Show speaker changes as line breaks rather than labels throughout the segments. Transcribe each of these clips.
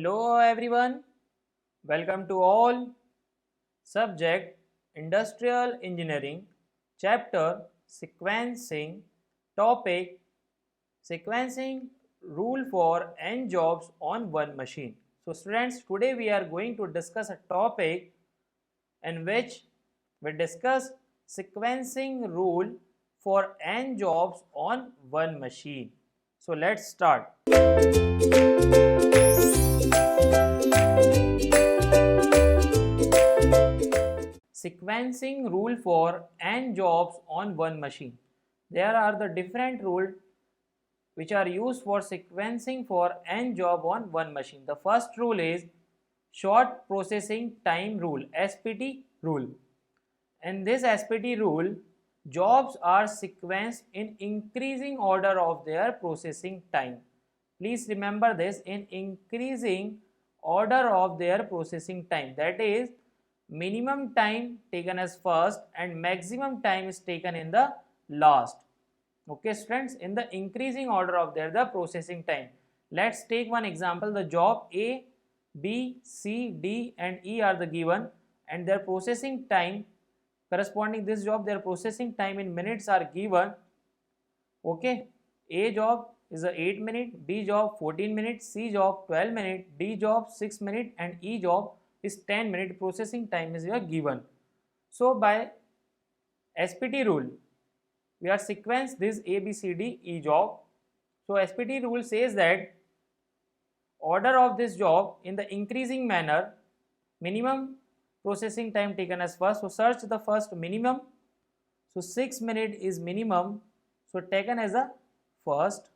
Hello everyone, welcome to all. Subject Industrial Engineering, Chapter Sequencing, Topic Sequencing Rule for N jobs on one machine. So students, today we are going to discuss a topic in which we discuss sequencing rule for N jobs on one machine. So let's start. Sequencing rule for N jobs on one machine. There are the different rules which are used for sequencing for N job on one machine. The first rule is short processing time rule, SPT rule. In this SPT rule, jobs are sequenced in increasing order of their processing time. Please remember this, in increasing order of their processing time. That is, minimum time taken as first and maximum time is taken in the last. Okay students, in the increasing order of their the processing time. Let's take one example. The job A, B, C, D and E are the given and their processing time corresponding this job, their processing time in minutes are given. Okay, A job is a 8 minute, B job 14 minutes, C job 12 minutes, D job 6 minutes and E job is 10 minute processing time is given. So by SPT rule, we are sequence this A, B, C, D, E job. So SPT rule says that order of this job in the increasing manner, minimum processing time taken as first. So search the first minimum. So 6 minutes is minimum. So taken as a first.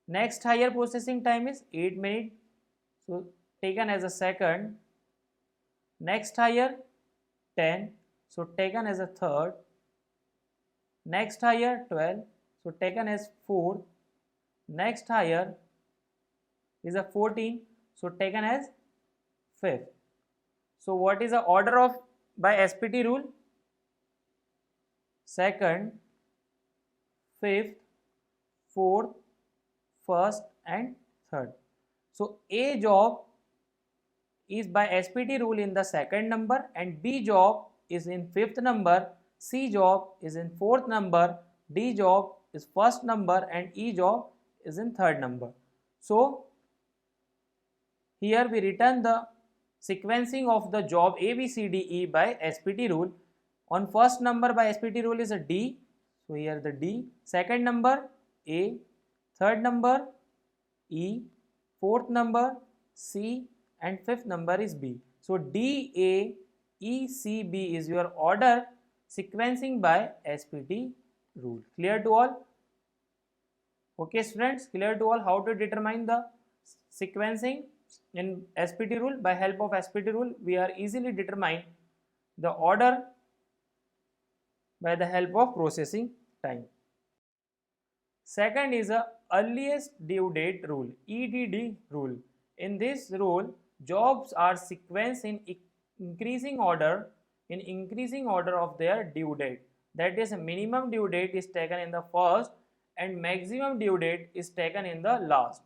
Next higher processing time is 8 minutes. So taken as a second. Next higher 10. So taken as a third. Next higher 12. So taken as fourth. Next higher is a 14. So taken as fifth. So what is the order of by SPT rule? Second, fifth, fourth, first and third. So A job is by SPT rule in the second number and B job is in fifth number, C job is in fourth number, D job is first number and E job is in third number. So here we return the sequencing of the job A, B, C, D, E by SPT rule. On first number by SPT rule is a D. So here the D. Second number A. Third number E. Fourth number C. And fifth number is B. So D, A, E, C, B is your order sequencing by SPT rule. Clear to all? Okay students, clear to all how to determine the sequencing in SPT rule? By help of SPT rule, we are easily determine the order by the help of processing time. Second is the earliest due date rule, EDD rule. In this rule, jobs are sequenced in increasing order of their due date. That is, minimum due date is taken in the first and maximum due date is taken in the last.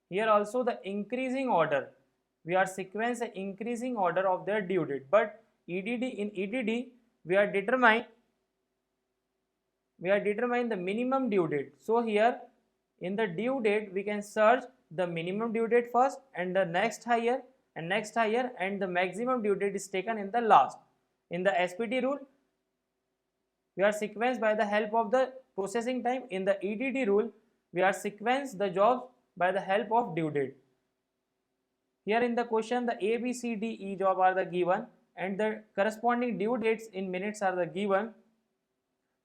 Here also the increasing order, we are sequence the increasing order of their due date, but in EDD we are determine the minimum due date. So here in the due date we can search the minimum due date first and the next higher and the maximum due date is taken in the last. In the SPT rule we are sequenced by the help of the processing time. In the EDD rule we are sequenced the jobs by the help of due date. Here in the question the A, B, C, D, E job are the given and the corresponding due dates in minutes are the given.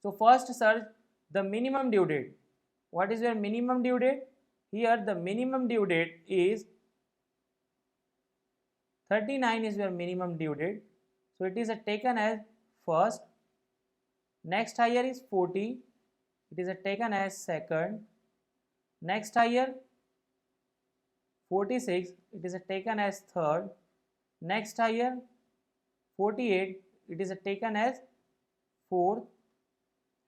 So first search the minimum due date. What is your minimum due date? Here the minimum due date is 39 is your minimum due date. So it is taken as first. Next higher is 40. It is taken as second. Next higher 46. It is taken as third. Next higher 48. It is taken as fourth.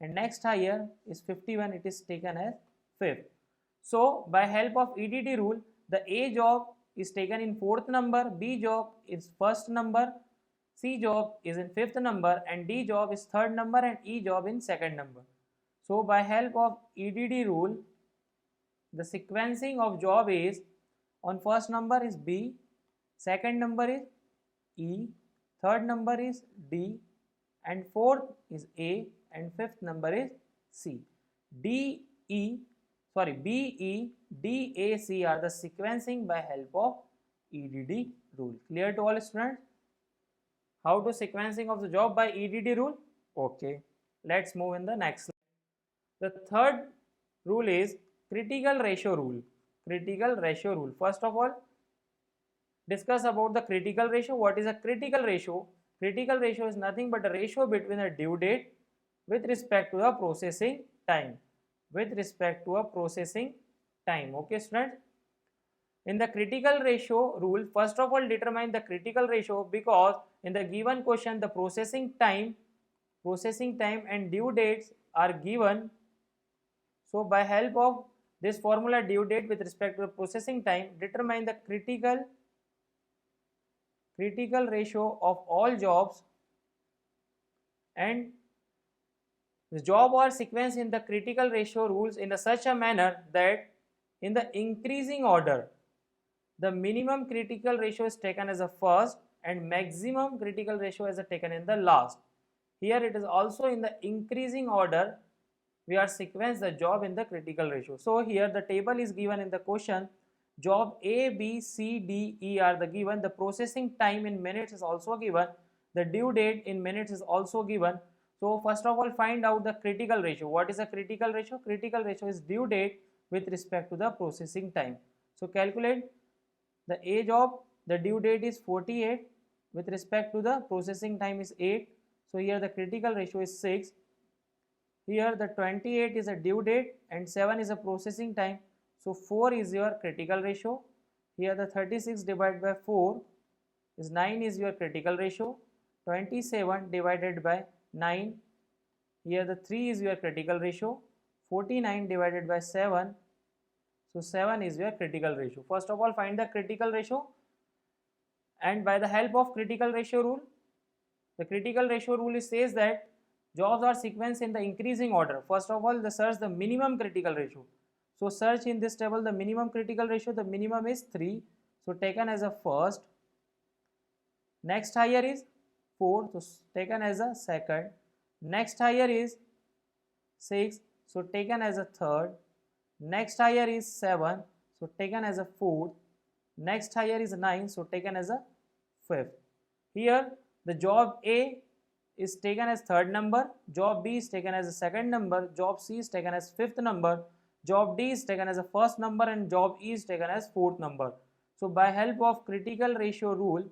And next higher is 51. It is taken as fifth. So by help of EDD rule the A job is taken in fourth number, B job is first number, C job is in fifth number, and D job is third number, and E job in second number. So by help of EDD rule, the sequencing of job is on first number is B, second number is E, third number is D, and fourth is A, and fifth number is C. B, E, D, A, C are the sequencing by help of EDD rule. Clear to all students? How to sequencing of the job by EDD rule? Okay, let's move in the next slide. The third rule is critical ratio rule. Critical ratio rule. First of all, discuss about the critical ratio. What is a critical ratio? Critical ratio is nothing but a ratio between a due date with respect to the processing time. With respect to a processing time. Okay, students? In the critical ratio rule, first of all determine the critical ratio, because in the given question the processing time and due dates are given. So by help of this formula, due date with respect to the processing time, determine the critical ratio of all jobs, and the job are sequenced in the critical ratio rules in such a manner that in the increasing order, the minimum critical ratio is taken as a first and maximum critical ratio is taken in the last. Here it is also in the increasing order we are sequence the job in the critical ratio. So here the table is given in the question. Job A, B, C, D, E are the given. The processing time in minutes is also given. The due date in minutes is also given. So first of all find out the critical ratio. What is a critical ratio? Critical ratio is due date with respect to the processing time. So calculate the A job, the due date is 48 with respect to the processing time is 8. So here the critical ratio is 6. Here the 28 is a due date and 7 is a processing time. So 4 is your critical ratio. Here the 36 divided by 4 is 9 is your critical ratio. 27 divided by 9. Here the 3 is your critical ratio. 49 divided by 7. So 7 is your critical ratio. First of all find the critical ratio, and by the help of critical ratio rule, the critical ratio rule says that jobs are sequenced in the increasing order. First of all, search the minimum critical ratio. So search in this table the minimum critical ratio. The minimum is 3. So taken as a first. Next higher is 4. So taken as a second. Next higher is 6. So taken as a third. Next higher is 7. So taken as a fourth. Next higher is 9. So taken as a fifth. Here the job A is taken as third number, job B is taken as a second number, job C is taken as fifth number, job D is taken as a first number, and job E is taken as fourth number. So by help of critical ratio rule,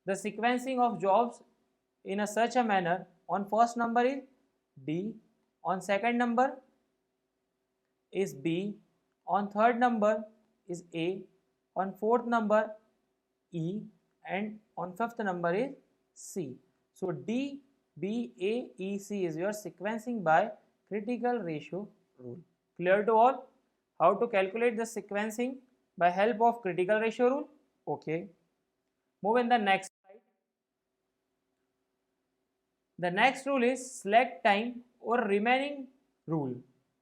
the sequencing of jobs in such a manner, on first number is D, on second number is B, on third number is A, on fourth number E, and on fifth number is C. So D, B, A, E, C is your sequencing by critical ratio rule. Clear to all? How to calculate the sequencing by help of critical ratio rule? Okay. Move in the next slide. The next rule is slack time or remaining rule.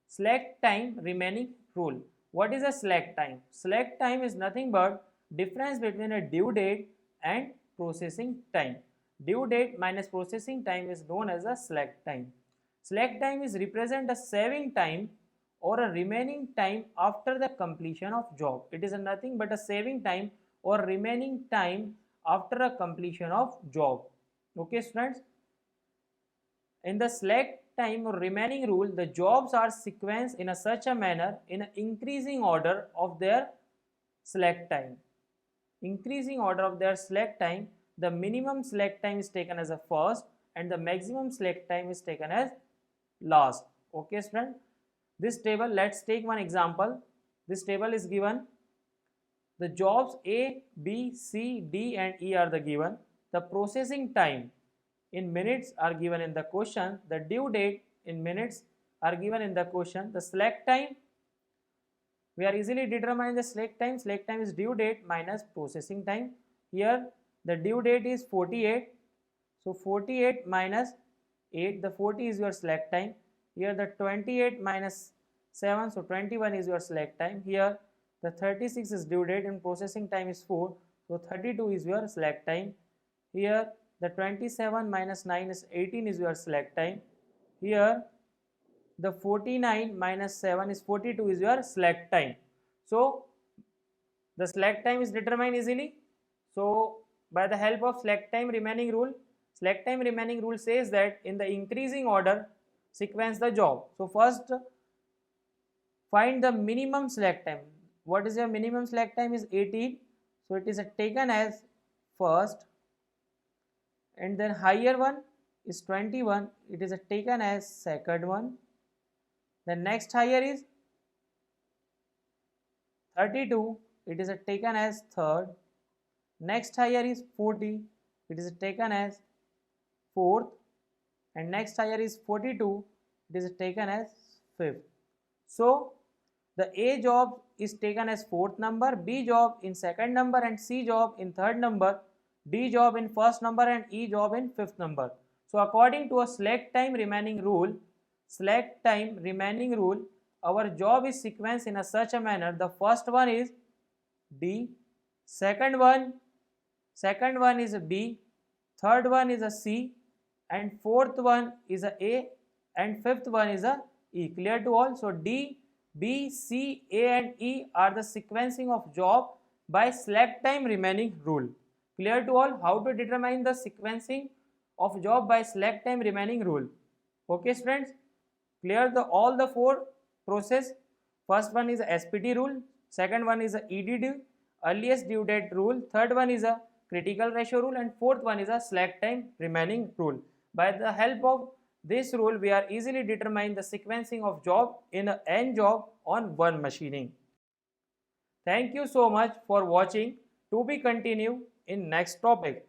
Slack time remaining rule. What is a slack time? Slack time is nothing but difference between a due date and processing time. Due date minus processing time is known as a slack time. Slack time is represent a saving time or a remaining time after the completion of job. It is nothing but a saving time or remaining time after a completion of job. Okay, students? In the slack time or remaining rule, the jobs are sequenced in such a manner in an increasing order of their slack time. Increasing order of their slack time, the minimum slack time is taken as a first and the maximum slack time is taken as last. Okay, student? This table, let's take one example. This table is given. The jobs A, B, C, D and E are the given. The processing time in minutes are given in the question. The due date in minutes are given in the question. The slack time, we are easily determining the slack time. Slack time is due date minus processing time. Here the due date is 48. So 48 minus 8, the 40 is your slack time. Here the 28 minus 7, so 21 is your slack time. Here the 36 is due date and processing time is 4, so 32 is your slack time. Here the 27 minus 9 is 18 is your slack time. Here the 49 minus 7 is 42 is your slack time. So the slack time is determined easily. So by the help of slack time remaining rule says that in the increasing order sequence the job. So first find the minimum slack time. What is your minimum slack time is 18. So it is taken as first, and then higher one is 21. It is taken as second one. The next higher is 32. It is taken as third. Next higher is 40. It is taken as fourth. And next higher is 42. It is taken as fifth. So the A job is taken as fourth number, B job in second number, and C job in third number, D job in first number, and E job in fifth number. So according to a slack time remaining rule, our job is sequenced in such a manner. The first one is D, second one is a B, third one is a C, and fourth one is a, and fifth one is a E. Clear to all? So D, B, C, A and E are the sequencing of job by slack time remaining rule. Clear to all how to determine the sequencing of job by slack time remaining rule? Okay students, clear all the four process. First one is a SPT rule, second one is a EDD, earliest due date rule, third one is a critical ratio rule, and fourth one is a slack time remaining rule. By the help of this rule, we are easily determining the sequencing of job in an N job on one machining. Thank you so much for watching. To be continued in next topic.